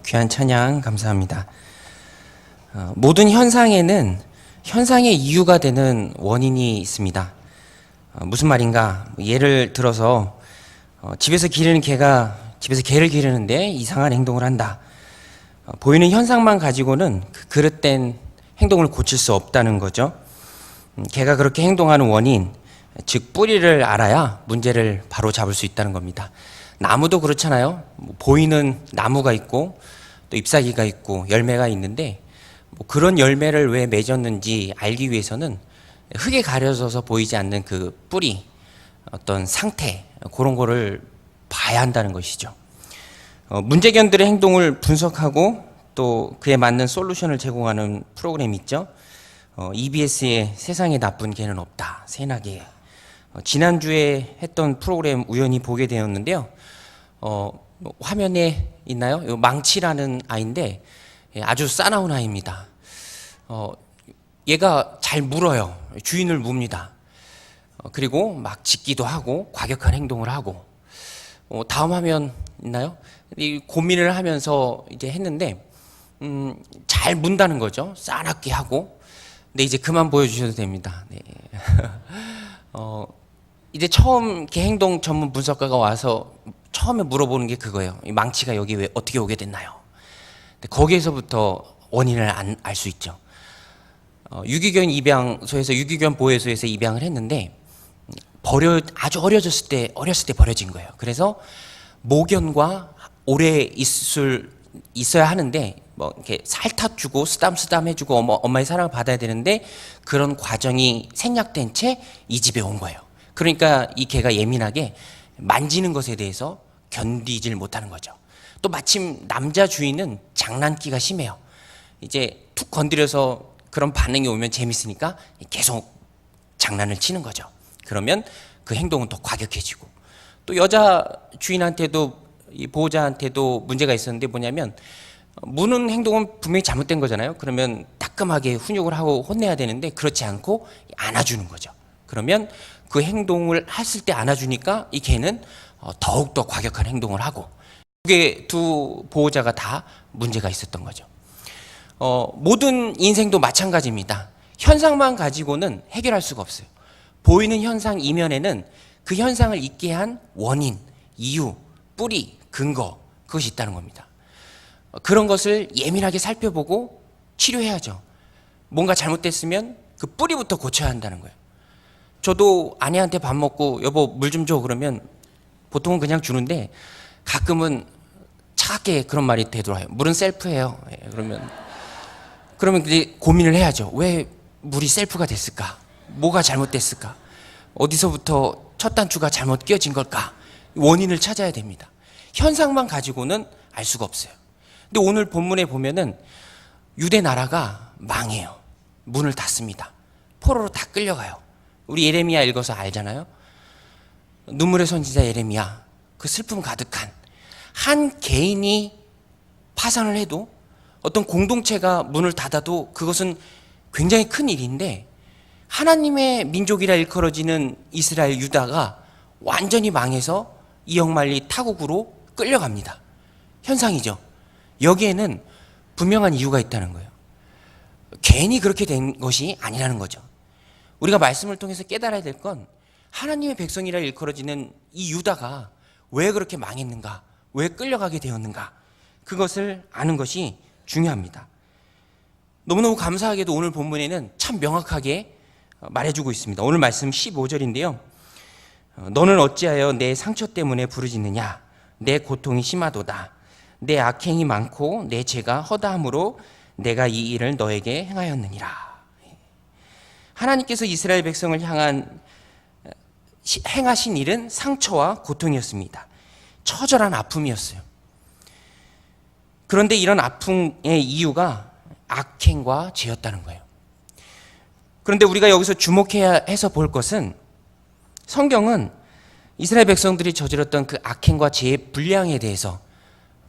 귀한 찬양 감사합니다. 모든 현상에는 현상의 이유가 되는 원인이 있습니다. 무슨 말인가? 예를 들어서 집에서 기르는 개가 집에서 개를 기르는데 이상한 행동을 한다. 보이는 현상만 가지고는 그 그릇된 행동을 고칠 수 없다는 거죠. 개가 그렇게 행동하는 원인, 즉 뿌리를 알아야 문제를 바로 잡을 수 있다는 겁니다. 나무도 그렇잖아요. 보이는 나무가 있고 또 잎사귀가 있고 열매가 있는데 그런 열매를 왜 맺었는지 알기 위해서는 흙에 가려져서 보이지 않는 그 뿌리, 어떤 상태, 그런 거를 봐야 한다는 것이죠. 문제견들의 행동을 분석하고 또 그에 맞는 솔루션을 제공하는 프로그램이 있죠. EBS의 세상에 나쁜 개는 없다, 새나개. 지난주에 했던 프로그램 우연히 보게 되었는데요. 화면에 있나요? 망치라는 아이인데 아주 싸나운 아이입니다. 얘가 잘 물어요. 주인을 묵니다. 그리고 막 짖기도 하고 과격한 행동을 하고. 다음 화면 있나요? 이 고민을 하면서 이제 했는데 잘 문다는 거죠. 싸납게 하고. 근데 이제 그만 보여주셔도 됩니다. 네. 이제 처음 개행동 전문 분석가가 와서 처음에 물어보는 게 그거예요. 이 망치가 여기 왜 어떻게 오게 됐나요? 거기에서부터 원인을 알 수 있죠. 유기견 입양소에서 유기견 보호소에서 입양을 했는데 아주 어렸을 때 버려진 거예요. 그래서 모견과 오래 있어야 하는데 뭐 이렇게 살탁 주고 쓰담쓰담 해주고 엄마의 사랑을 받아야 되는데 그런 과정이 생략된 채 이 집에 온 거예요. 그러니까 이 개가 예민하게 만지는 것에 대해서 견디질 못하는 거죠. 또 마침 남자 주인은 장난기가 심해요. 이제 툭 건드려서 그런 반응이 오면 재밌으니까 계속 장난을 치는 거죠. 그러면 그 행동은 더 과격해지고, 또 여자 주인한테도 이 보호자한테도 문제가 있었는데 뭐냐면 무는 행동은 분명히 잘못된 거잖아요. 그러면 따끔하게 훈육을 하고 혼내야 되는데 그렇지 않고 안아주는 거죠. 그러면 그 행동을 했을 때 안아주니까 이 개는 더욱더 과격한 행동을 하고, 그게 두 보호자가 다 문제가 있었던 거죠. 모든 인생도 마찬가지입니다. 현상만 가지고는 해결할 수가 없어요. 보이는 현상 이면에는 그 현상을 있게 한 원인, 이유, 뿌리, 근거, 그것이 있다는 겁니다. 그런 것을 예민하게 살펴보고 치료해야죠. 뭔가 잘못됐으면 그 뿌리부터 고쳐야 한다는 거예요. 저도 아내한테 밥 먹고 여보 물 좀 줘 그러면 보통은 그냥 주는데 가끔은 차갑게 그런 말이 되더라고요. 물은 셀프예요. 그러면 이제 고민을 해야죠. 왜 물이 셀프가 됐을까? 뭐가 잘못됐을까? 어디서부터 첫 단추가 잘못 끼워진 걸까? 원인을 찾아야 됩니다. 현상만 가지고는 알 수가 없어요. 근데 오늘 본문에 보면은 유대 나라가 망해요. 문을 닫습니다. 포로로 다 끌려가요. 우리 예레미야 읽어서 알잖아요. 눈물의 선지자 예레미야, 그 슬픔 가득한 한 개인이 파산을 해도, 어떤 공동체가 문을 닫아도 그것은 굉장히 큰 일인데, 하나님의 민족이라 일컬어지는 이스라엘 유다가 완전히 망해서 이역만리 타국으로 끌려갑니다. 현상이죠. 여기에는 분명한 이유가 있다는 거예요. 괜히 그렇게 된 것이 아니라는 거죠. 우리가 말씀을 통해서 깨달아야 될 건 하나님의 백성이라 일컬어지는 이 유다가 왜 그렇게 망했는가, 왜 끌려가게 되었는가, 그것을 아는 것이 중요합니다. 너무너무 감사하게도 오늘 본문에는 참 명확하게 말해주고 있습니다. 오늘 말씀 15절인데요. 너는 어찌하여 내 상처 때문에 부르짖느냐? 내 고통이 심하도다. 내 악행이 많고 내 죄가 허다함으로 내가 이 일을 너에게 행하였느니라. 하나님께서 이스라엘 백성을 행하신 일은 상처와 고통이었습니다. 처절한 아픔이었어요. 그런데 이런 아픔의 이유가 악행과 죄였다는 거예요. 그런데 우리가 여기서 주목해야 해서 볼 것은, 성경은 이스라엘 백성들이 저질렀던 그 악행과 죄의 분량에 대해서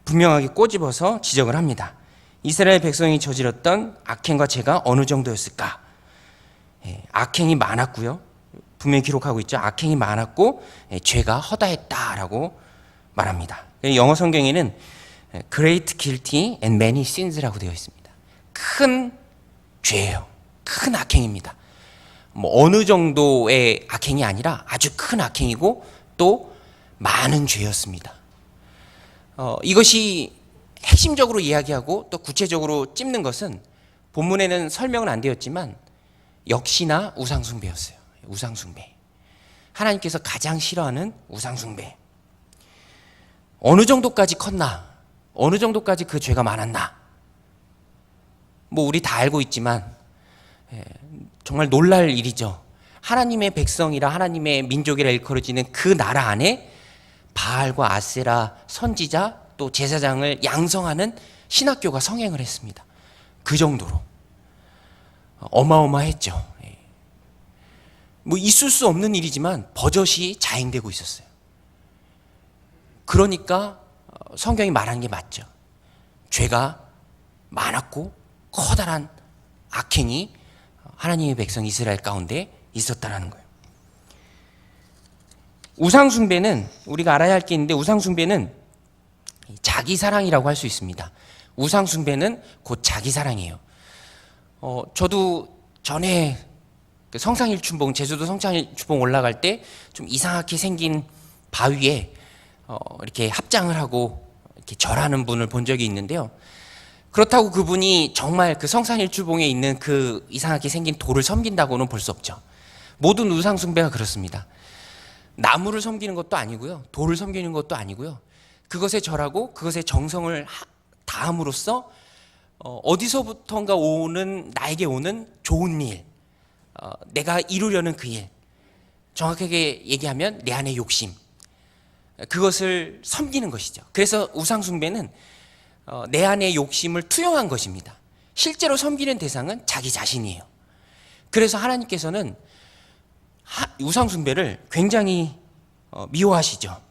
분명하게 꼬집어서 지적을 합니다. 이스라엘 백성이 저질렀던 악행과 죄가 어느 정도였을까? 악행이 많았고요. 분명히 기록하고 있죠. 악행이 많았고 죄가 허다했다라고 말합니다. 영어 성경에는 Great guilty and many sins라고 되어 있습니다. 큰 죄예요. 큰 악행입니다. 뭐 어느 정도의 악행이 아니라 아주 큰 악행이고 또 많은 죄였습니다. 이것이 핵심적으로 이야기하고 또 구체적으로 찝는 것은 본문에는 설명은 안 되었지만 역시나 우상숭배였어요. 우상숭배. 하나님께서 가장 싫어하는 우상숭배. 어느 정도까지 컸나? 어느 정도까지 그 죄가 많았나? 뭐 우리 다 알고 있지만 정말 놀랄 일이죠. 하나님의 백성이라 하나님의 민족이라 일컬어지는 그 나라 안에 바알과 아세라 선지자 또 제사장을 양성하는 신학교가 성행을 했습니다. 그 정도로 어마어마했죠. 뭐 있을 수 없는 일이지만 버젓이 자행되고 있었어요. 그러니까 성경이 말하는 게 맞죠. 죄가 많았고 커다란 악행이 하나님의 백성 이스라엘 가운데 있었다라는 거예요. 우상숭배는 우리가 알아야 할 게 있는데 우상숭배는 자기 사랑이라고 할 수 있습니다. 우상숭배는 곧 자기 사랑이에요. 저도 전에 그 성상일춘봉 제주도 성상일춘봉 올라갈 때 좀 이상하게 생긴 바위에 이렇게 합장을 하고 이렇게 절하는 분을 본 적이 있는데요. 그렇다고 그분이 정말 그 성상일주봉에 있는 그 이상하게 생긴 돌을 섬긴다고는 볼 수 없죠. 모든 우상숭배가 그렇습니다. 나무를 섬기는 것도 아니고요. 돌을 섬기는 것도 아니고요. 그것에 절하고 그것에 정성을 다함으로써 어디서부턴가 오는 나에게 오는 좋은 일, 내가 이루려는 그 일, 정확하게 얘기하면 내 안의 욕심, 그것을 섬기는 것이죠. 그래서 우상숭배는 내 안의 욕심을 투영한 것입니다. 실제로 섬기는 대상은 자기 자신이에요. 그래서 하나님께서는 우상숭배를 굉장히 미워하시죠.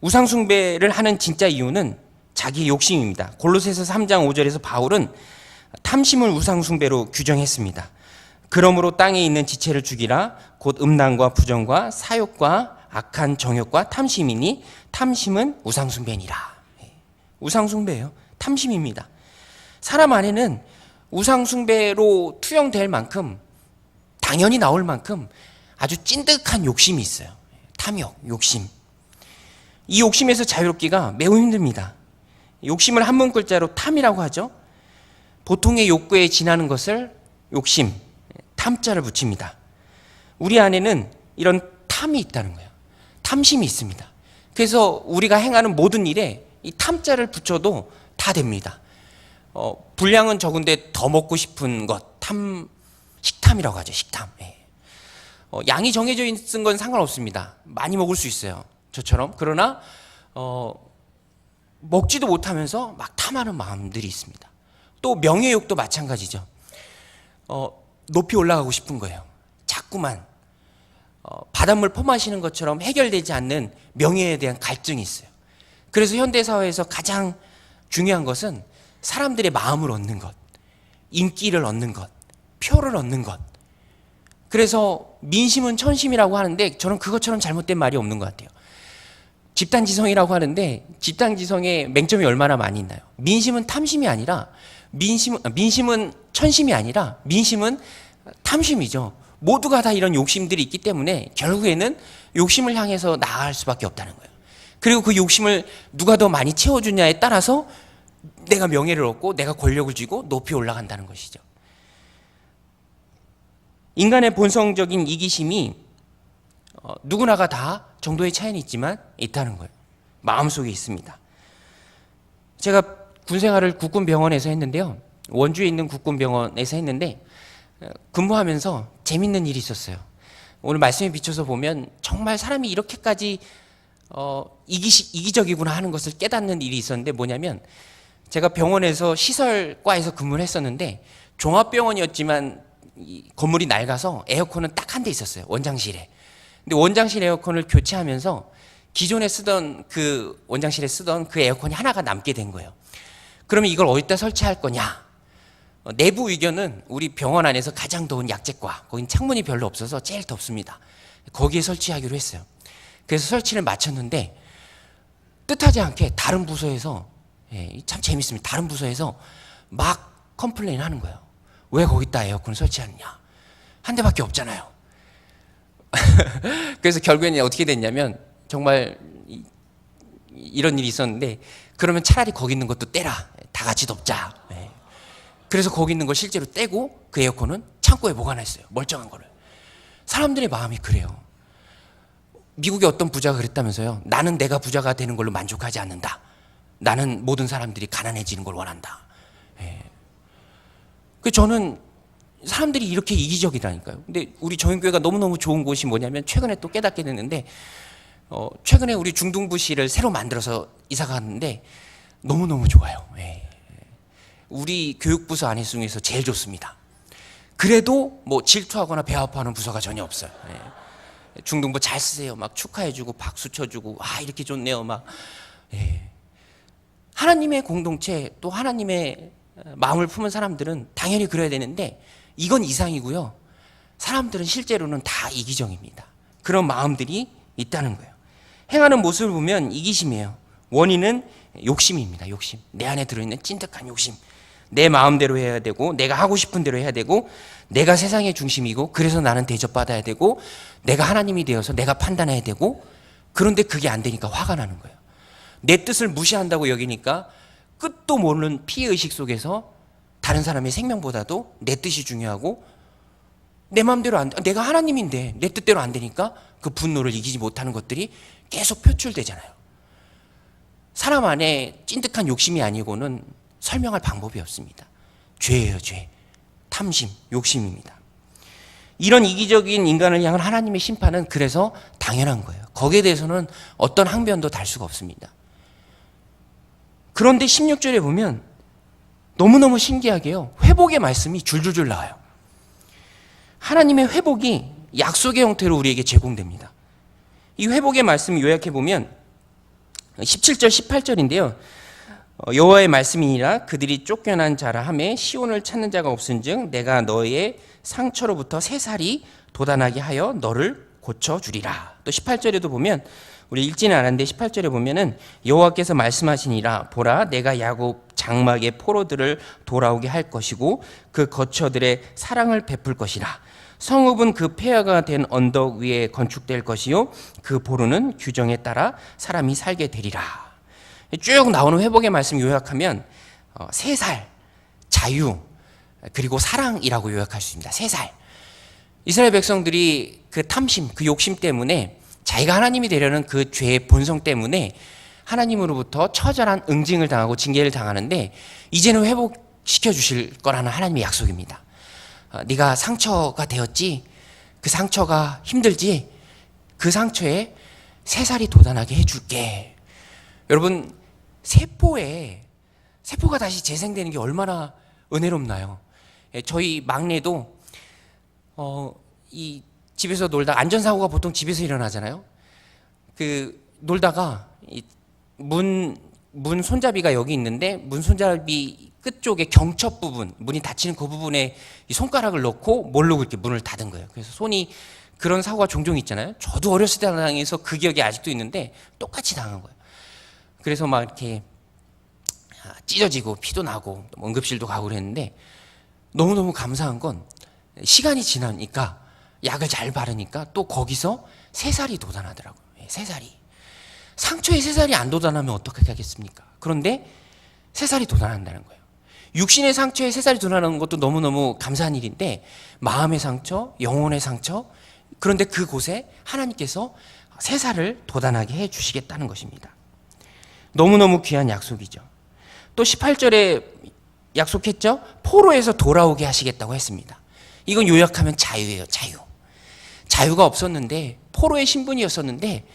우상숭배를 하는 진짜 이유는 자기 욕심입니다. 골로새서 3장 5절에서 바울은 탐심을 우상숭배로 규정했습니다. 그러므로 땅에 있는 지체를 죽이라. 곧 음란과 부정과 사욕과 악한 정욕과 탐심이니 탐심은 우상숭배니라. 우상숭배예요. 탐심입니다. 사람 안에는 우상숭배로 투영될 만큼 당연히 나올 만큼 아주 찐득한 욕심이 있어요. 탐욕, 욕심. 이 욕심에서 자유롭기가 매우 힘듭니다. 욕심을 한 문글자로 탐이라고 하죠. 보통의 욕구에 지나는 것을 욕심, 탐자를 붙입니다. 우리 안에는 이런 탐이 있다는 거예요. 탐심이 있습니다. 그래서 우리가 행하는 모든 일에 이 탐자를 붙여도 다 됩니다. 분량은 적은데 더 먹고 싶은 것, 식탐이라고 하죠. 식탐. 양이 정해져 있는 건 상관없습니다. 많이 먹을 수 있어요. 저처럼. 그러나 먹지도 못하면서 막 탐하는 마음들이 있습니다. 또 명예욕도 마찬가지죠. 높이 올라가고 싶은 거예요. 자꾸만 바닷물 퍼마시는 것처럼 해결되지 않는 명예에 대한 갈증이 있어요. 그래서 현대사회에서 가장 중요한 것은 사람들의 마음을 얻는 것, 인기를 얻는 것, 표를 얻는 것. 그래서 민심은 천심이라고 하는데 저는 그것처럼 잘못된 말이 없는 것 같아요. 집단지성이라고 하는데 집단지성의 맹점이 얼마나 많이 있나요? 민심은 탐심이 아니라 민심은 천심이 아니라 민심은 탐심이죠. 모두가 다 이런 욕심들이 있기 때문에 결국에는 욕심을 향해서 나아갈 수밖에 없다는 거예요. 그리고 그 욕심을 누가 더 많이 채워주냐에 따라서 내가 명예를 얻고 내가 권력을 쥐고 높이 올라간다는 것이죠. 인간의 본성적인 이기심이 누구나가 다 정도의 차이는 있지만 있다는 거예요. 마음속에 있습니다. 제가 군생활을 국군병원에서 했는데요. 원주에 있는 국군병원에서 했는데 근무하면서 재밌는 일이 있었어요. 오늘 말씀에 비춰서 보면 정말 사람이 이렇게까지 이기적이구나 하는 것을 깨닫는 일이 있었는데 뭐냐면 제가 병원에서 시설과에서 근무를 했었는데 종합병원이었지만 이 건물이 낡아서 에어컨은 딱 한 대 있었어요. 원장실에. 근데 원장실 에어컨을 교체하면서 기존에 쓰던 그 원장실에 쓰던 그 에어컨이 하나가 남게 된 거예요. 그러면 이걸 어디다 설치할 거냐? 내부 의견은 우리 병원 안에서 가장 더운 약제과, 거긴 창문이 별로 없어서 제일 덥습니다. 거기에 설치하기로 했어요. 그래서 설치를 마쳤는데 뜻하지 않게 다른 부서에서, 참 재밌습니다. 다른 부서에서 막 컴플레인 하는 거예요. 왜 거기다 에어컨을 설치하느냐? 한 대밖에 없잖아요. 그래서 결국에는 어떻게 됐냐면 정말 이런 일이 있었는데, 그러면 차라리 거기 있는 것도 떼라. 다 같이 덮자. 그래서 거기 있는 걸 실제로 떼고 그 에어컨은 창고에 보관했어요. 멀쩡한 거를. 사람들의 마음이 그래요. 미국의 어떤 부자가 그랬다면서요. 나는 내가 부자가 되는 걸로 만족하지 않는다. 나는 모든 사람들이 가난해지는 걸 원한다. 그 저는 사람들이 이렇게 이기적이라니까요. 근데 우리 정인교회가 너무너무 좋은 곳이 뭐냐면, 최근에 또 깨닫게 됐는데, 최근에 우리 중등부실을 새로 만들어서 이사 갔는데 너무너무 좋아요. 우리 교육부서 안에 중에서 제일 좋습니다. 그래도 뭐 질투하거나 배 아파하는 부서가 전혀 없어요. 중등부 잘 쓰세요. 막 축하해주고 박수 쳐주고, 와 이렇게 좋네요. 막 하나님의 공동체, 또 하나님의 마음을 품은 사람들은 당연히 그래야 되는데, 이건 이상이고요. 사람들은 실제로는 다 이기적입니다. 그런 마음들이 있다는 거예요. 행하는 모습을 보면 이기심이에요. 원인은 욕심입니다. 욕심. 내 안에 들어있는 찐득한 욕심. 내 마음대로 해야 되고, 내가 하고 싶은 대로 해야 되고, 내가 세상의 중심이고, 그래서 나는 대접받아야 되고, 내가 하나님이 되어서 내가 판단해야 되고, 그런데 그게 안 되니까 화가 나는 거예요. 내 뜻을 무시한다고 여기니까 끝도 모르는 피해의식 속에서 다른 사람의 생명보다도 내 뜻이 중요하고, 내 마음대로 내가 하나님인데 내 뜻대로 안 되니까 그 분노를 이기지 못하는 것들이 계속 표출되잖아요. 사람 안에 찐득한 욕심이 아니고는 설명할 방법이 없습니다. 죄예요, 죄. 탐심, 욕심입니다. 이런 이기적인 인간을 향한 하나님의 심판은 그래서 당연한 거예요. 거기에 대해서는 어떤 항변도 달 수가 없습니다. 그런데 16절에 보면 너무너무 신기하게요, 회복의 말씀이 줄줄줄 나와요. 하나님의 회복이 약속의 형태로 우리에게 제공됩니다. 이 회복의 말씀 요약해 보면 17절 18절인데요. 여호와의 말씀이니라. 그들이 쫓겨난 자라 하매 시온을 찾는 자가 없은즉 내가 너의 상처로부터 새살이 돋아나게 하여 너를 고쳐주리라. 또 18절에도 보면, 우리 읽지는 않았는데 18절에 보면은 여호와께서 말씀하시니라. 보라, 내가 야곱 장막의 포로들을 돌아오게 할 것이고 그 거처들의 사랑을 베풀 것이라. 성읍은 그 폐허가 된 언덕 위에 건축될 것이요 그 보루는 규정에 따라 사람이 살게 되리라. 쭉 나오는 회복의 말씀 요약하면 세 살, 자유, 그리고 사랑이라고 요약할 수 있습니다. 세 살. 이스라엘 백성들이 그 탐심, 그 욕심 때문에, 자기가 하나님이 되려는 그 죄의 본성 때문에 하나님으로부터 처절한 응징을 당하고 징계를 당하는데, 이제는 회복시켜 주실 거라는 하나님의 약속입니다. 네가 상처가 되었지, 그 상처가 힘들지, 그 상처에 새살이 돋아나게 해줄게. 여러분, 세포가 다시 재생되는 게 얼마나 은혜롭나요? 저희 막내도 이 집에서 놀다, 안전사고가 보통 집에서 일어나잖아요. 그 놀다가 문 손잡이가 여기 있는데, 문 손잡이 끝쪽에 경첩 부분, 문이 닫히는 그 부분에 이 손가락을 넣고 모르고 이렇게 문을 닫은 거예요. 그래서 손이, 그런 사고가 종종 있잖아요. 저도 어렸을 때 당해서 그 기억이 아직도 있는데 똑같이 당한 거예요. 그래서 막 이렇게 찢어지고 피도 나고 응급실도 가고 그랬는데, 너무너무 감사한 건 시간이 지나니까, 약을 잘 바르니까 또 거기서 새살이 돋아나더라고요. 새살이. 상처에 새살이 안 돋아나면 어떻게 하겠습니까? 그런데 새살이 돋아난다는 거예요. 육신의 상처에 새살이 돋아나는 것도 너무너무 감사한 일인데, 마음의 상처, 영혼의 상처, 그런데 그곳에 하나님께서 새살을 돋아나게 해 주시겠다는 것입니다. 너무너무 귀한 약속이죠. 또 18절에 약속했죠? 포로에서 돌아오게 하시겠다고 했습니다. 이건 요약하면 자유예요, 자유. 자유가 없었는데, 포로의 신분이었었는데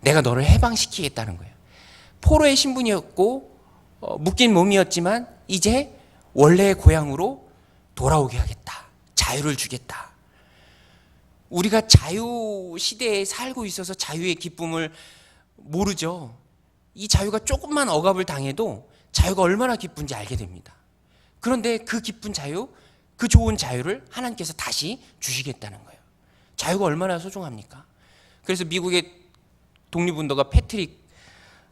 내가 너를 해방시키겠다는 거예요. 포로의 신분이었고 묶인 몸이었지만 이제 원래의 고향으로 돌아오게 하겠다. 자유를 주겠다. 우리가 자유 시대에 살고 있어서 자유의 기쁨을 모르죠. 이 자유가 조금만 억압을 당해도 자유가 얼마나 기쁜지 알게 됩니다. 그런데 그 기쁜 자유, 그 좋은 자유를 하나님께서 다시 주시겠다는 거예요. 자유가 얼마나 소중합니까? 그래서 미국의 독립운동가 패트릭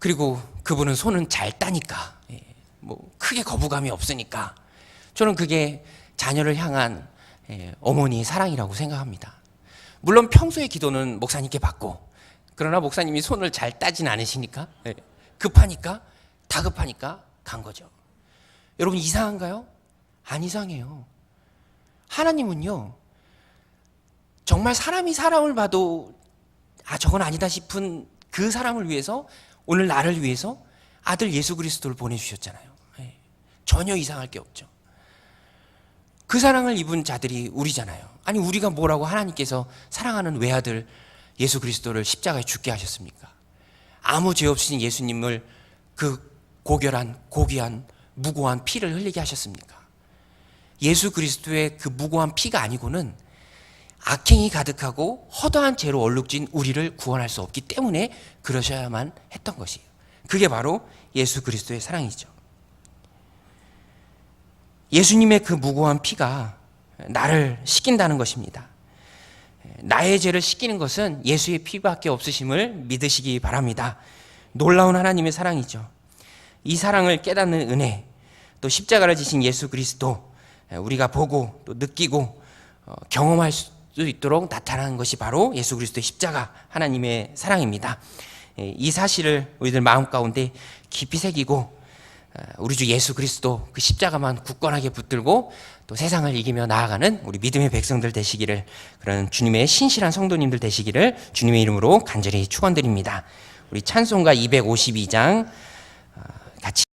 그리고 그분은 손은 잘 따니까, 뭐 크게 거부감이 없으니까 저는 그게 자녀를 향한 어머니의 사랑이라고 생각합니다. 물론 평소에 기도는 목사님께 받고, 그러나 목사님이 손을 잘 따진 않으시니까, 급하니까, 다급하니까 간 거죠. 여러분, 이상한가요? 안 이상해요. 하나님은요, 정말 사람이 사람을 봐도 저건 아니다 싶은 그 사람을 위해서, 오늘 나를 위해서 아들 예수 그리스도를 보내주셨잖아요. 전혀 이상할 게 없죠. 그 사랑을 입은 자들이 우리잖아요. 아니, 우리가 뭐라고 하나님께서 사랑하는 외아들 예수 그리스도를 십자가에 죽게 하셨습니까? 아무 죄 없으신 예수님을 그 고결한, 고귀한, 무고한 피를 흘리게 하셨습니까? 예수 그리스도의 그 무고한 피가 아니고는 악행이 가득하고 허다한 죄로 얼룩진 우리를 구원할 수 없기 때문에 그러셔야만 했던 것이에요. 그게 바로 예수 그리스도의 사랑이죠. 예수님의 그 무고한 피가 나를 씻긴다는 것입니다. 나의 죄를 씻기는 것은 예수의 피밖에 없으심을 믿으시기 바랍니다. 놀라운 하나님의 사랑이죠. 이 사랑을 깨닫는 은혜, 또 십자가를 지신 예수 그리스도, 우리가 보고 또 느끼고 경험할 수 있도록 나타나는 것이 바로 예수 그리스도의 십자가, 하나님의 사랑입니다. 이 사실을 우리들 마음 가운데 깊이 새기고, 우리 주 예수 그리스도 그 십자가만 굳건하게 붙들고 또 세상을 이기며 나아가는 우리 믿음의 백성들 되시기를, 그런 주님의 신실한 성도님들 되시기를 주님의 이름으로 간절히 축원드립니다. 우리 찬송가 252장 같이